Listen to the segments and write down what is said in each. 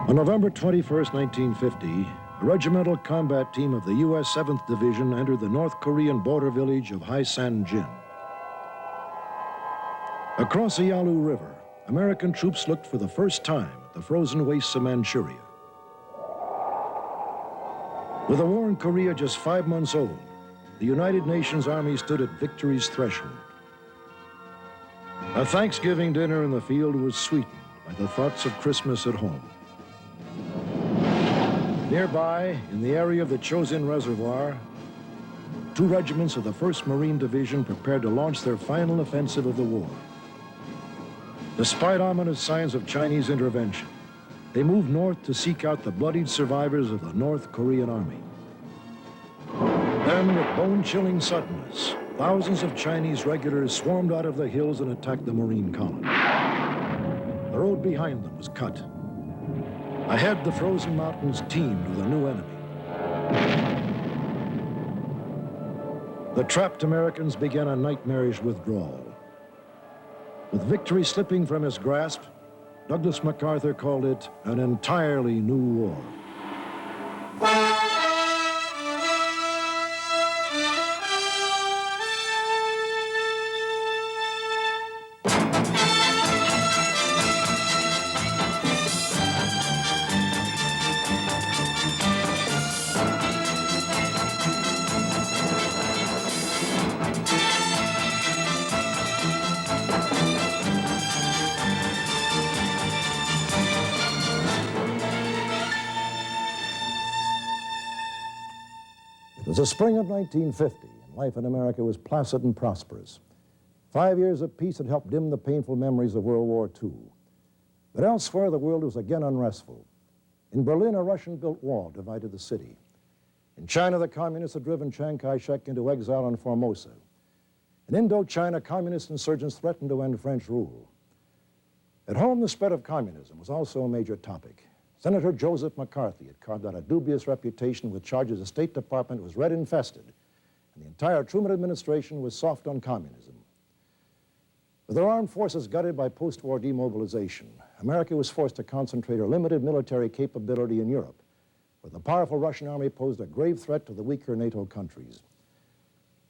On November 21st, 1950, a regimental combat team of the U.S. 7th Division entered the North Korean border village of Haisanjin. Across the Yalu River, American troops looked for the first time at the frozen wastes of Manchuria. With the war in Korea just 5 months old, the United Nations Army stood at victory's threshold. A Thanksgiving dinner in the field was sweetened by the thoughts of Christmas at home. Nearby, in the area of the Chosin Reservoir, 2 regiments of the 1st Marine Division prepared to launch their final offensive of the war. Despite ominous signs of Chinese intervention, they moved north to seek out the bloodied survivors of the North Korean Army. Then, with bone-chilling suddenness, thousands of Chinese regulars swarmed out of the hills and attacked the Marine column. The road behind them was cut. Ahead, the frozen mountains teemed with a new enemy. The trapped Americans began a nightmarish withdrawal. With victory slipping from his grasp, Douglas MacArthur called it an entirely new war. It was the spring of 1950, and life in America was placid and prosperous. 5 years of peace had helped dim the painful memories of World War II. But elsewhere, the world was again unrestful. In Berlin, a Russian-built wall divided the city. In China, the communists had driven Chiang Kai-shek into exile in Formosa. In Indochina, communist insurgents threatened to end French rule. At home, the spread of communism was also a major topic. Senator Joseph McCarthy had carved out a dubious reputation with charges the State Department was red-infested, and the entire Truman administration was soft on communism. With their armed forces gutted by post-war demobilization, America was forced to concentrate her limited military capability in Europe, where the powerful Russian army posed a grave threat to the weaker NATO countries.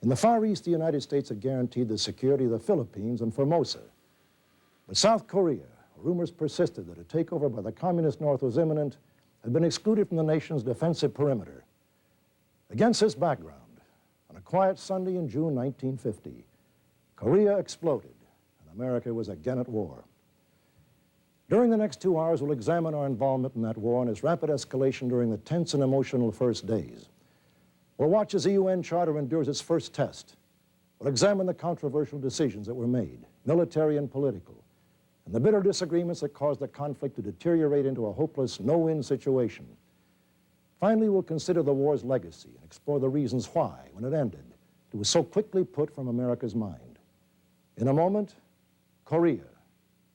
In the Far East, the United States had guaranteed the security of the Philippines and Formosa. But South Korea, rumors persisted that a takeover by the communist North was imminent, had been excluded from the nation's defensive perimeter. Against this background, on a quiet Sunday in June 1950, Korea exploded, and America was again at war. During the next 2 hours, we'll examine our involvement in that war and its rapid escalation during the tense and emotional first days. We'll watch as the UN Charter endures its first test. We'll examine the controversial decisions that were made, military and political, and the bitter disagreements that caused the conflict to deteriorate into a hopeless no-win situation. Finally, we'll consider the war's legacy and explore the reasons why, when it ended, it was so quickly put from America's mind. In a moment, Korea,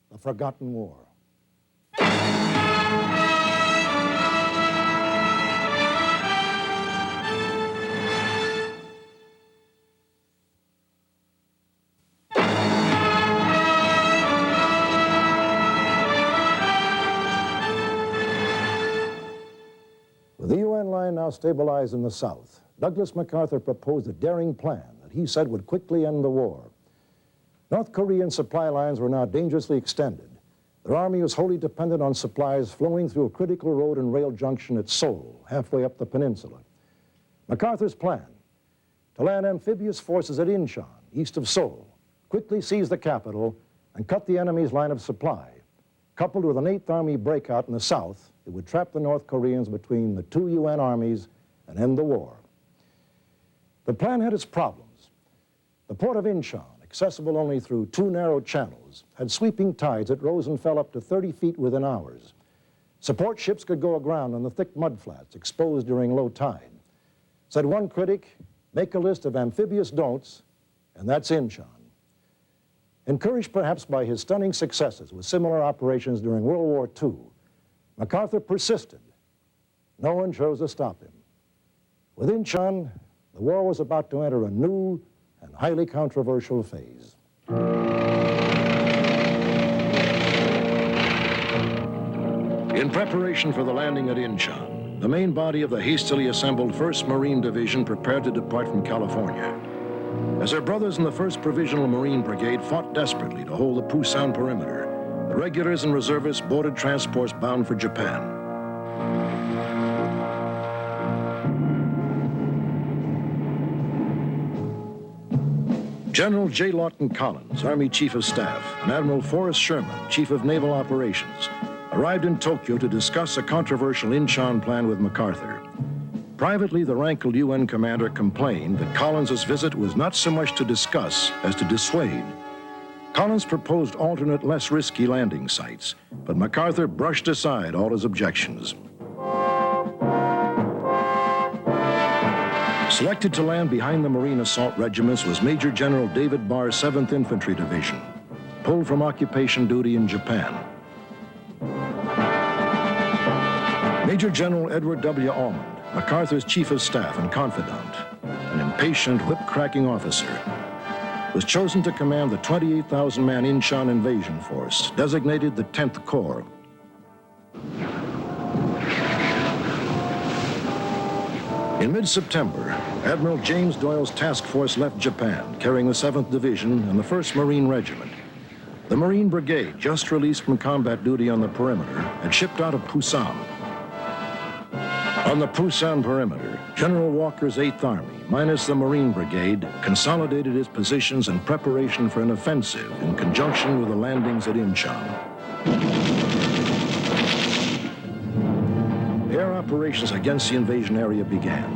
the forgotten war. With the UN line now stabilized in the South, Douglas MacArthur proposed a daring plan that he said would quickly end the war. North Korean supply lines were now dangerously extended. Their army was wholly dependent on supplies flowing through a critical road and rail junction at Seoul, halfway up the peninsula. MacArthur's plan, to land amphibious forces at Incheon, east of Seoul, quickly seize the capital and cut the enemy's line of supply. Coupled with an 8th Army breakout in the south, it would trap the North Koreans between the 2 UN armies and end the war. The plan had its problems. The port of Incheon, accessible only through 2 narrow channels, had sweeping tides that rose and fell up to 30 feet within hours. Support ships could go aground on the thick mudflats exposed during low tide. Said one critic, make a list of amphibious don'ts, and that's Incheon. Encouraged perhaps by his stunning successes with similar operations during World War II, MacArthur persisted. No one chose to stop him. With Incheon, the war was about to enter a new and highly controversial phase. In preparation for the landing at Incheon, the main body of the hastily assembled 1st Marine Division prepared to depart from California. As their brothers in the 1st Provisional Marine Brigade fought desperately to hold the Pusan perimeter, the regulars and reservists boarded transports bound for Japan. General J. Lawton Collins, Army Chief of Staff, and Admiral Forrest Sherman, Chief of Naval Operations, arrived in Tokyo to discuss a controversial Incheon plan with MacArthur. Privately, the rankled UN commander complained that Collins' visit was not so much to discuss as to dissuade. Collins proposed alternate, less risky landing sites, but MacArthur brushed aside all his objections. Selected to land behind the Marine assault regiments was Major General David Barr's 7th Infantry Division, pulled from occupation duty in Japan. Major General Edward W. Almond, MacArthur's Chief of Staff and confidant, an impatient, whip-cracking officer, was chosen to command the 28,000-man Incheon invasion force, designated the 10th Corps. In mid-September, Admiral James Doyle's task force left Japan, carrying the 7th Division and the 1st Marine Regiment. The Marine Brigade, just released from combat duty on the perimeter, had shipped out of Pusan. On the Pusan perimeter, General Walker's 8th Army, minus the Marine Brigade, consolidated its positions in preparation for an offensive in conjunction with the landings at Incheon. Air operations against the invasion area began.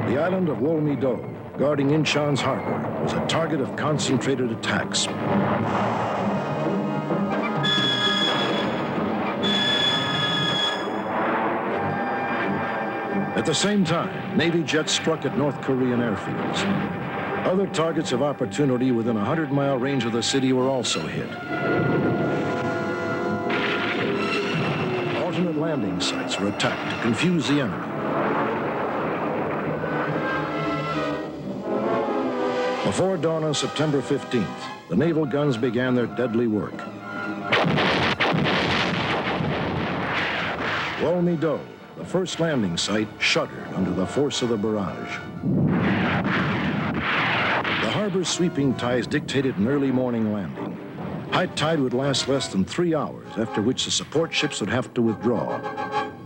The island of Wolmi-do, guarding Incheon's harbor, was a target of concentrated attacks. At the same time, Navy jets struck at North Korean airfields. Other targets of opportunity within a 100-mile range of the city were also hit. Alternate landing sites were attacked to confuse the enemy. Before dawn on September 15th, the naval guns began their deadly work. Wolmi-do, the first landing site, shuddered under the force of the barrage. The harbor's sweeping tides dictated an early morning landing. High tide would last less than 3 hours, after which the support ships would have to withdraw.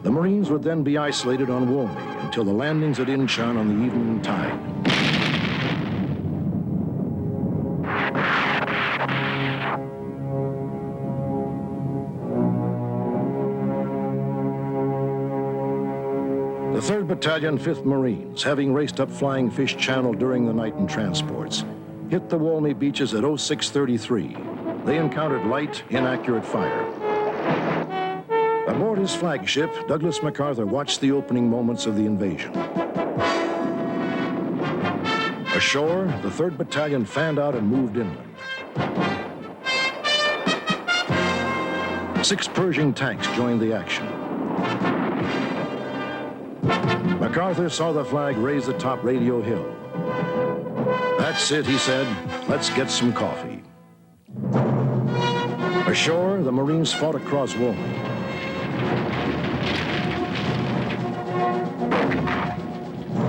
The Marines would then be isolated on Wolmi until the landings at Incheon on the evening tide. The 3rd Battalion, 5th Marines, having raced up Flying Fish Channel during the night in transports, hit the Wolmi beaches at 0633. They encountered light, inaccurate fire. Aboard his flagship, Douglas MacArthur watched the opening moments of the invasion. Ashore, the 3rd Battalion fanned out and moved inland. 6 Pershing tanks joined the action. MacArthur saw the flag raise the top radio hill. "That's it," he said. "Let's get some coffee." Ashore, the Marines fought across Wolmi.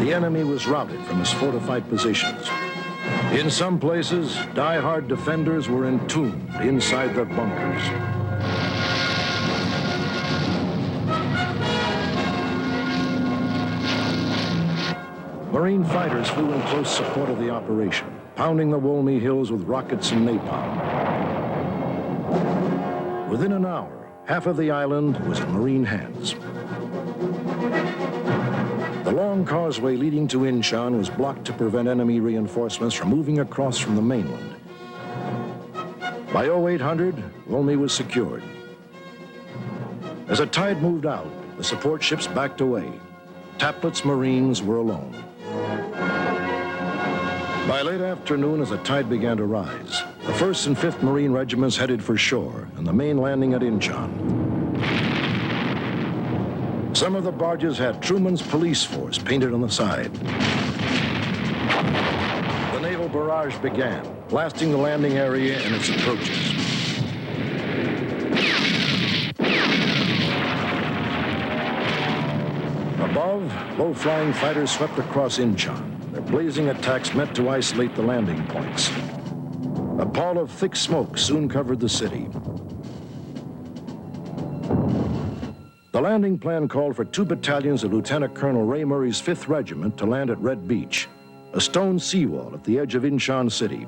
The enemy was routed from his fortified positions. In some places, die-hard defenders were entombed inside their bunkers. Marine fighters flew in close support of the operation, pounding the Wolmi hills with rockets and napalm. Within an hour, half of the island was in Marine hands. The long causeway leading to Incheon was blocked to prevent enemy reinforcements from moving across from the mainland. By 0800, Wolmi was secured. As the tide moved out, the support ships backed away. Taplett's Marines were alone. By late afternoon, as the tide began to rise, the 1st and 5th Marine Regiments headed for shore and the main landing at Incheon. Some of the barges had Truman's police force painted on the side. The naval barrage began, blasting the landing area and its approaches. Above, low-flying fighters swept across Incheon, their blazing attacks meant to isolate the landing points. A pall of thick smoke soon covered the city. The landing plan called for 2 battalions of Lieutenant Colonel Ray Murray's 5th Regiment to land at Red Beach, a stone seawall at the edge of Incheon City.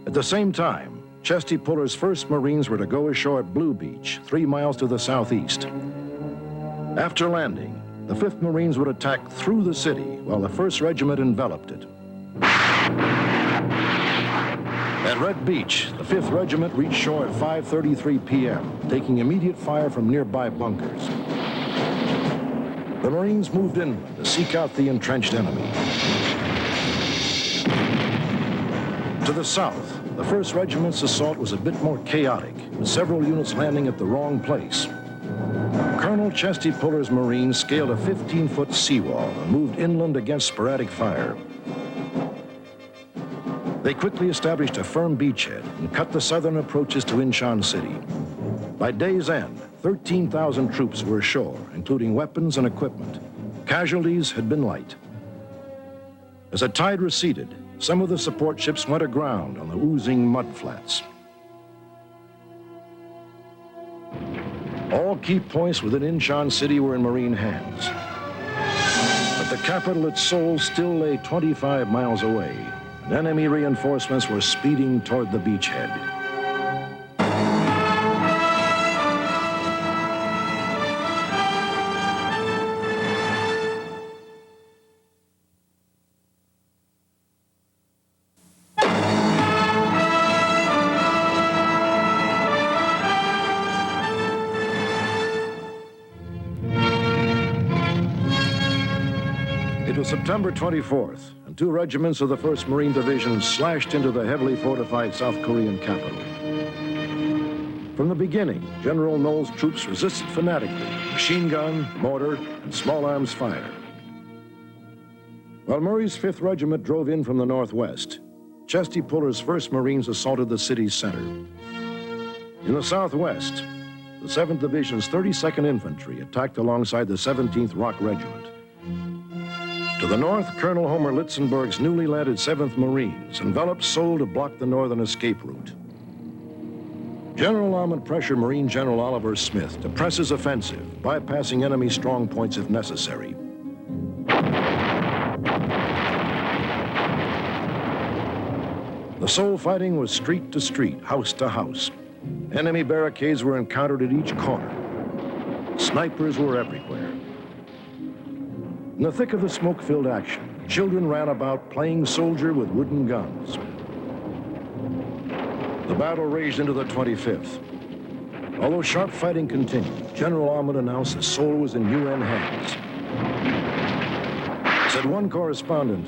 At the same time, Chesty Puller's 1st Marines were to go ashore at Blue Beach, 3 miles to the southeast. After landing, the 5th Marines would attack through the city while the 1st Regiment enveloped it. At Red Beach, the 5th Regiment reached shore at 5:33 p.m., taking immediate fire from nearby bunkers. The Marines moved inland to seek out the entrenched enemy. To the south, the 1st Regiment's assault was a bit more chaotic, with several units landing at the wrong place. Colonel Chesty Puller's Marines scaled a 15-foot seawall and moved inland against sporadic fire. They quickly established a firm beachhead and cut the southern approaches to Incheon City. By day's end, 13,000 troops were ashore, including weapons and equipment. Casualties had been light. As the tide receded, some of the support ships went aground on the oozing mudflats. All key points within Incheon City were in Marine hands. But the capital at Seoul still lay 25 miles away, and enemy reinforcements were speeding toward the beachhead. It was September 24th, and 2 regiments of the 1st Marine Division slashed into the heavily fortified South Korean capital. From the beginning, General Noel's troops resisted fanatically, machine gun, mortar, and small arms fire. While Murray's 5th Regiment drove in from the northwest, Chesty Puller's 1st Marines assaulted the city's center. In the southwest, the 7th Division's 32nd Infantry attacked alongside the 17th Rock Regiment. To the north, Colonel Homer Litzenberg's newly landed 7th Marines enveloped Seoul to block the northern escape route. General Almond pressured Marine General Oliver Smith to press his offensive, bypassing enemy strong points if necessary. The Seoul fighting was street to street, house to house. Enemy barricades were encountered at each corner. Snipers were everywhere. In the thick of the smoke-filled action, children ran about playing soldier with wooden guns. The battle raged into the 25th. Although sharp fighting continued, General Almond announced that Seoul was in UN hands. Said one correspondent,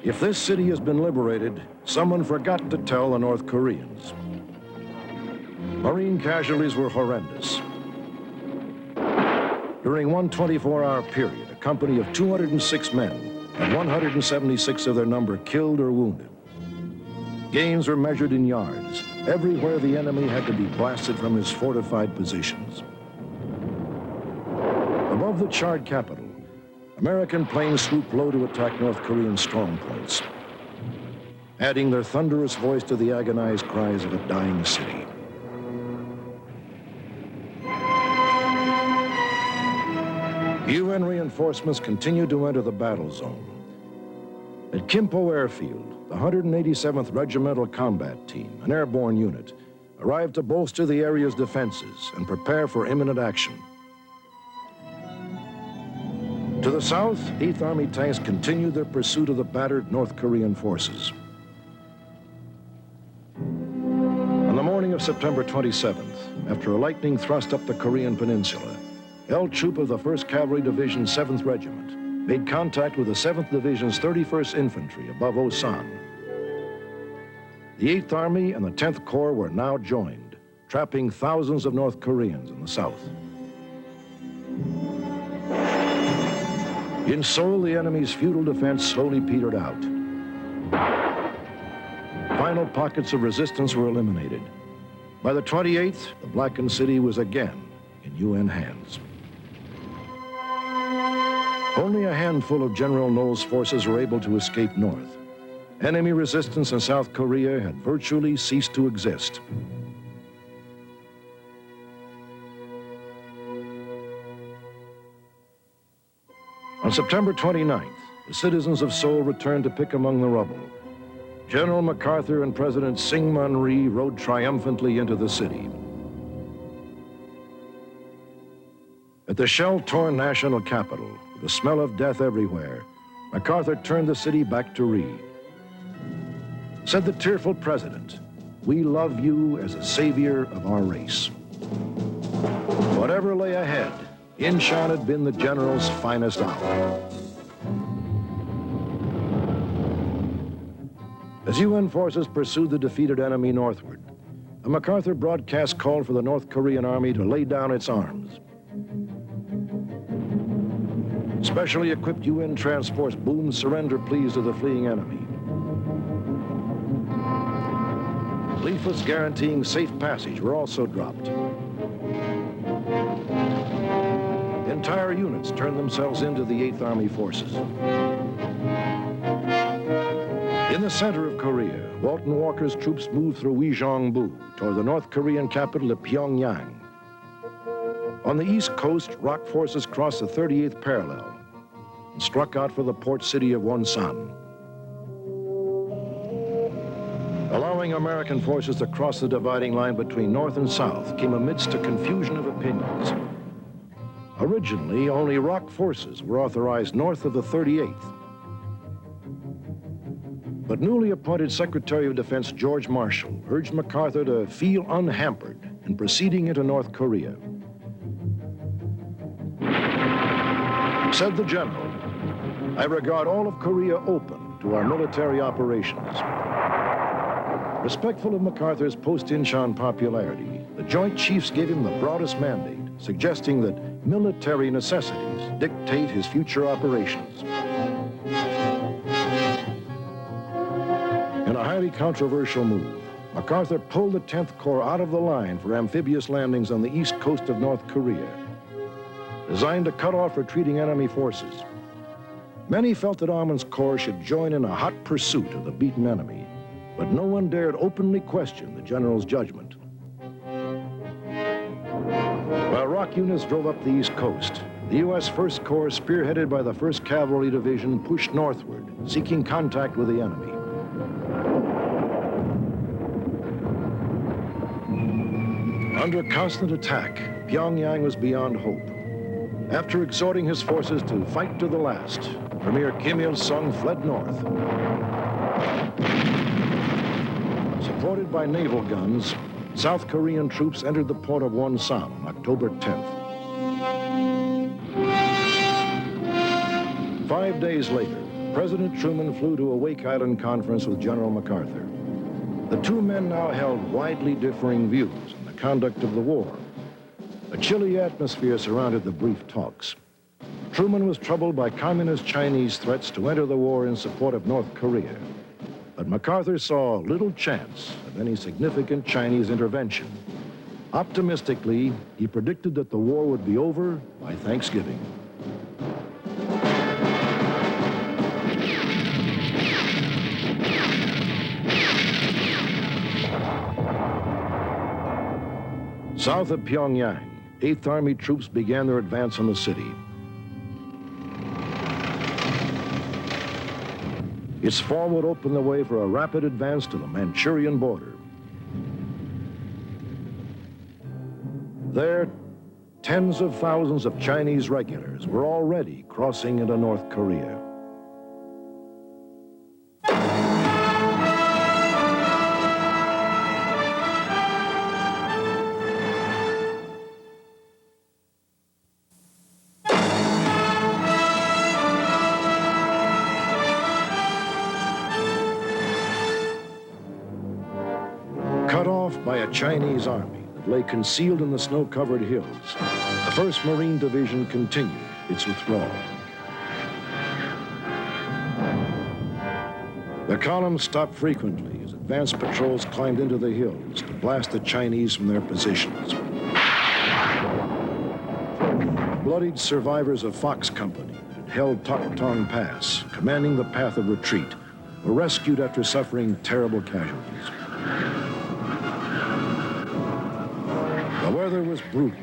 "If this city has been liberated, someone forgot to tell the North Koreans." Marine casualties were horrendous. During one 24-hour period, a company of 206 men and 176 of their number killed or wounded. Gains were measured in yards. Everywhere the enemy had to be blasted from his fortified positions. Above the charred capital, American planes swooped low to attack North Korean strongpoints, adding their thunderous voice to the agonized cries of a dying city. UN reinforcements continued to enter the battle zone. At Kimpo Airfield, the 187th Regimental Combat Team, an airborne unit, arrived to bolster the area's defenses and prepare for imminent action. To the south, 8th Army tanks continued their pursuit of the battered North Korean forces. On the morning of September 27th, after a lightning thrust up the Korean peninsula, L Troop of the 1st Cavalry Division 7th Regiment made contact with the 7th Division's 31st Infantry above Osan. The 8th Army and the 10th Corps were now joined, trapping thousands of North Koreans in the south. In Seoul, the enemy's futile defense slowly petered out. Final pockets of resistance were eliminated. By the 28th, the blackened city was again in UN hands. Only a handful of General Knowles' forces were able to escape north. Enemy resistance in South Korea had virtually ceased to exist. On September 29th, the citizens of Seoul returned to pick among the rubble. General MacArthur and President Syngman Rhee rode triumphantly into the city. At the shell-torn national capital, with the smell of death everywhere, MacArthur turned the city back to Rhee. Said the tearful president, "We love you as a savior of our race." Whatever lay ahead, Incheon had been the general's finest hour. As UN forces pursued the defeated enemy northward, a MacArthur broadcast called for the North Korean army to lay down its arms. Specially equipped UN transports boomed surrender pleas to the fleeing enemy. Leaflets guaranteeing safe passage were also dropped. Entire units turned themselves into the 8th Army forces. In the center of Korea, Walton Walker's troops moved through Uijeongbu toward the North Korean capital of Pyongyang. On the east coast, ROK forces crossed the 38th parallel and struck out for the port city of Wonsan. Allowing American forces to cross the dividing line between North and South came amidst a confusion of opinions. Originally, only ROK forces were authorized north of the 38th. But newly appointed Secretary of Defense George Marshall urged MacArthur to feel unhampered in proceeding into North Korea. Said the general, "I regard all of Korea open to our military operations." Respectful of MacArthur's post-Incheon popularity, the Joint Chiefs gave him the broadest mandate, suggesting that military necessities dictate his future operations. In a highly controversial move, MacArthur pulled the 10th Corps out of the line for amphibious landings on the east coast of North Korea, designed to cut off retreating enemy forces. Many felt that Armand's Corps should join in a hot pursuit of the beaten enemy, but no one dared openly question the general's judgment. While ROK units drove up the east coast, the U.S. 1st Corps, spearheaded by the 1st Cavalry Division, pushed northward, seeking contact with the enemy. Under constant attack, Pyongyang was beyond hope. After exhorting his forces to fight to the last, Premier Kim Il-sung fled north. Supported by naval guns, South Korean troops entered the port of Wonsan on October 10th. 5 days later, President Truman flew to a Wake Island conference with General MacArthur. The two men now held widely differing views on the conduct of the war. A chilly atmosphere surrounded the brief talks. Truman was troubled by communist Chinese threats to enter the war in support of North Korea. But MacArthur saw little chance of any significant Chinese intervention. Optimistically, he predicted that the war would be over by Thanksgiving. South of Pyongyang, 8th Army troops began their advance on the city. Its fall would open the way for a rapid advance to the Manchurian border. There, tens of thousands of Chinese regulars were already crossing into North Korea. Cut off by a Chinese army that lay concealed in the snow-covered hills, the 1st Marine Division continued its withdrawal. The column stopped frequently as advance patrols climbed into the hills to blast the Chinese from their positions. Bloodied survivors of Fox Company had held Tong Pass, commanding the path of retreat, were rescued after suffering terrible casualties. The weather was brutal.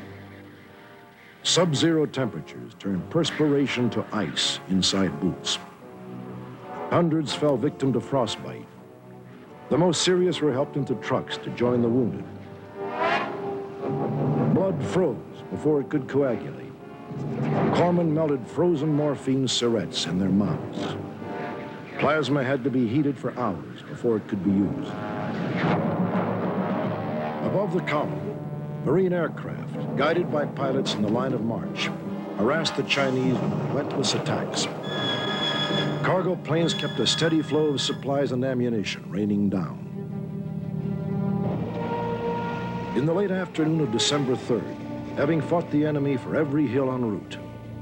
Sub-zero temperatures turned perspiration to ice inside boots. Hundreds fell victim to frostbite. The most serious were helped into trucks to join the wounded. Blood froze before it could coagulate. Corpsmen melted frozen morphine syrettes in their mouths. Plasma had to be heated for hours before it could be used. Above the column, Marine aircraft, guided by pilots in the line of march, harassed the Chinese with relentless attacks. Cargo planes kept a steady flow of supplies and ammunition raining down. In the late afternoon of December 3rd, having fought the enemy for every hill en route,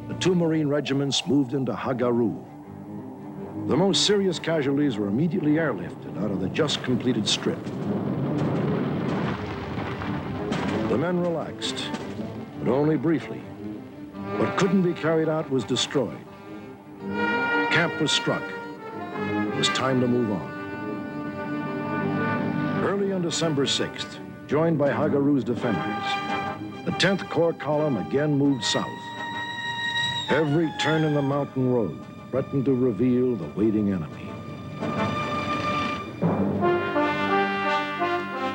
the two Marine regiments moved into Hagaru. The most serious casualties were immediately airlifted out of the just completed strip. The men relaxed, but only briefly. What couldn't be carried out was destroyed. Camp was struck. It was time to move on. Early on December 6th, joined by Hagaru's defenders, the 10th Corps column again moved south. Every turn in the mountain road threatened to reveal the waiting enemy.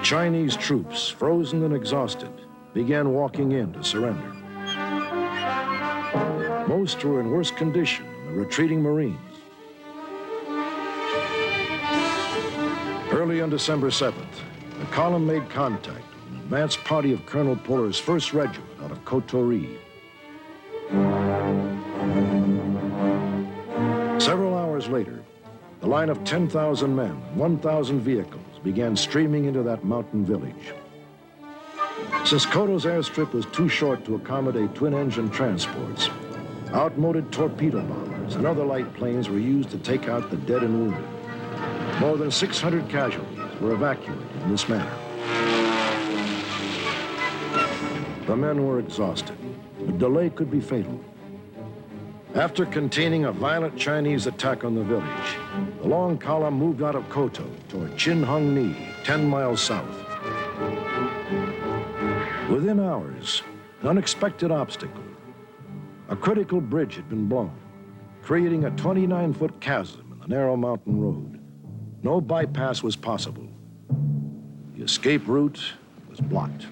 Chinese troops, frozen and exhausted, began walking in to surrender. Most were in worse condition than the retreating Marines. Early on December 7th, the column made contact with an advance party of Colonel Puller's 1st Regiment out of Kotori. Several hours later, the line of 10,000 men and 1,000 vehicles began streaming into that mountain village. Since Koto's airstrip was too short to accommodate twin-engine transports, outmoded torpedo bombers and other light planes were used to take out the dead and wounded. More than 600 casualties were evacuated in this manner. The men were exhausted. The delay could be fatal. After containing a violent Chinese attack on the village, the long column moved out of Koto toward Chinhungni, 10 miles south. Within hours, an unexpected obstacle. A critical bridge had been blown, creating a 29-foot chasm in the narrow mountain road. No bypass was possible. The escape route was blocked.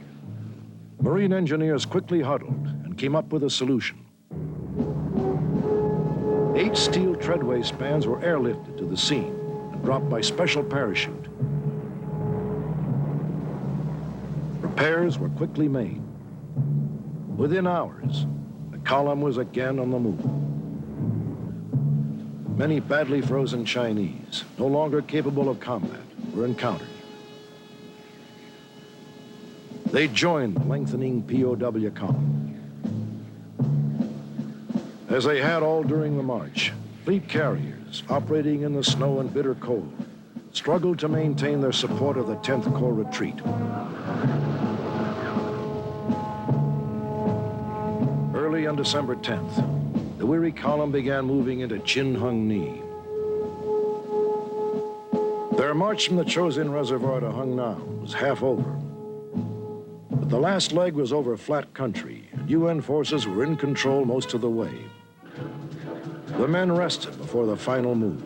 Marine engineers quickly huddled and came up with a solution. 8 steel treadway spans were airlifted to the scene and dropped by special parachute. Repairs were quickly made. Within hours, the column was again on the move. Many badly frozen Chinese, no longer capable of combat, were encountered. They joined the lengthening POW column. As they had all during the march, fleet carriers operating in the snow and bitter cold struggled to maintain their support of the 10th Corps retreat. Early on December 10th, the weary column began moving into Chinhungni. Their march from the Chosin Reservoir to Hungnam was half over. But the last leg was over flat country, and UN forces were in control most of the way. The men rested before the final move.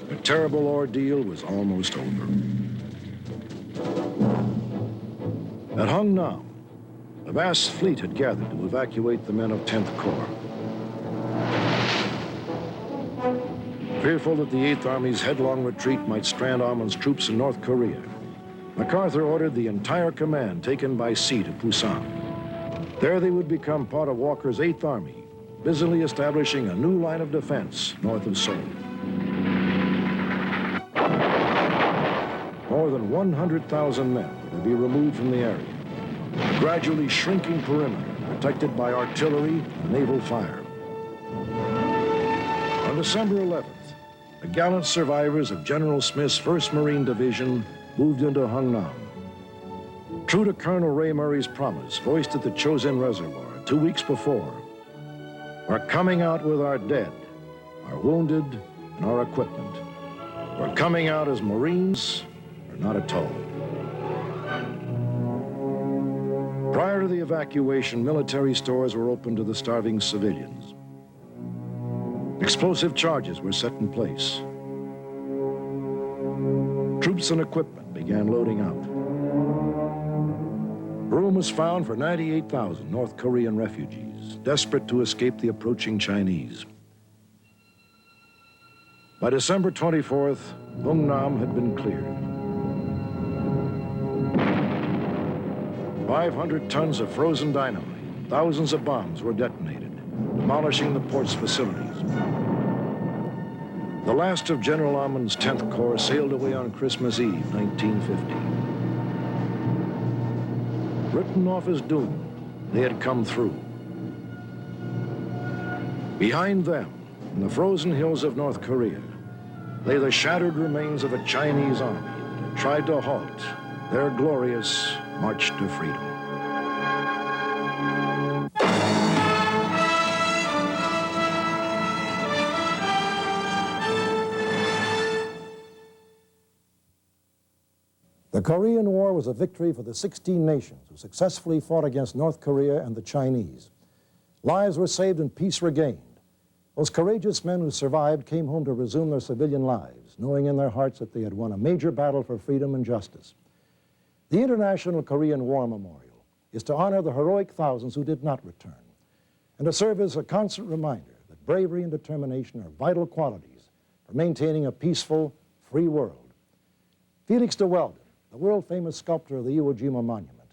Their terrible ordeal was almost over. At Hungnam, a vast fleet had gathered to evacuate the men of 10th Corps. Fearful that the 8th Army's headlong retreat might strand Ahman's troops in North Korea, MacArthur ordered the entire command taken by sea to Pusan. There they would become part of Walker's 8th Army, busily establishing a new line of defense north of Seoul. More than 100,000 men were to be removed from the area, a gradually shrinking perimeter protected by artillery and naval fire. On December 11th, the gallant survivors of General Smith's 1st Marine Division moved into Hungnam. True to Colonel Ray Murray's promise, voiced at the Chosin Reservoir 2 weeks before, "We're coming out with our dead our wounded, and our equipment. We're coming out as Marines or not at all. Prior to the evacuation, military stores were open to the starving civilians. Explosive charges were set in place. Troops and equipment began loading up. Room was found for 98,000 North Korean refugees, desperate to escape the approaching Chinese. By December 24th, Bungnam had been cleared. 500 tons of frozen dynamite, thousands of bombs were detonated, demolishing the port's facilities. The last of General Amman's 10th Corps sailed away on Christmas Eve, 1950. Written off as doomed, they had come through. Behind them, in the frozen hills of North Korea, lay the shattered remains of a Chinese army that had tried to halt their glorious march to freedom. The Korean War was a victory for the 16 nations who successfully fought against North Korea and the Chinese. Lives were saved and peace regained. Those courageous men who survived came home to resume their civilian lives, knowing in their hearts that they had won a major battle for freedom and justice. The International Korean War Memorial is to honor the heroic thousands who did not return, and to serve as a constant reminder that bravery and determination are vital qualities for maintaining a peaceful, free world. Felix de Weldon, the world-famous sculptor of the Iwo Jima Monument,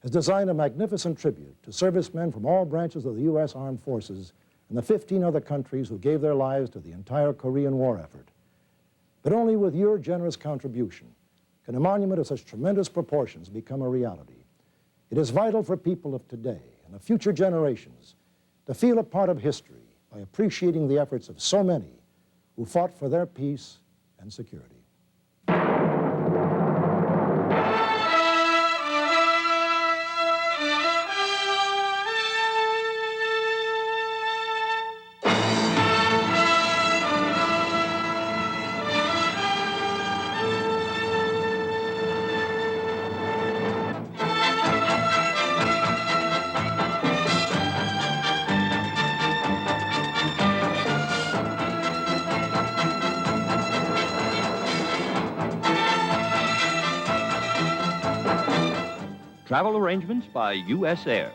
has designed a magnificent tribute to servicemen from all branches of the U.S. Armed Forces and the 15 other countries who gave their lives to the entire Korean War effort. But only with your generous contribution can a monument of such tremendous proportions become a reality. It is vital for people of today and of future generations to feel a part of history by appreciating the efforts of so many who fought for their peace and security. Travel arrangements by U.S. Air.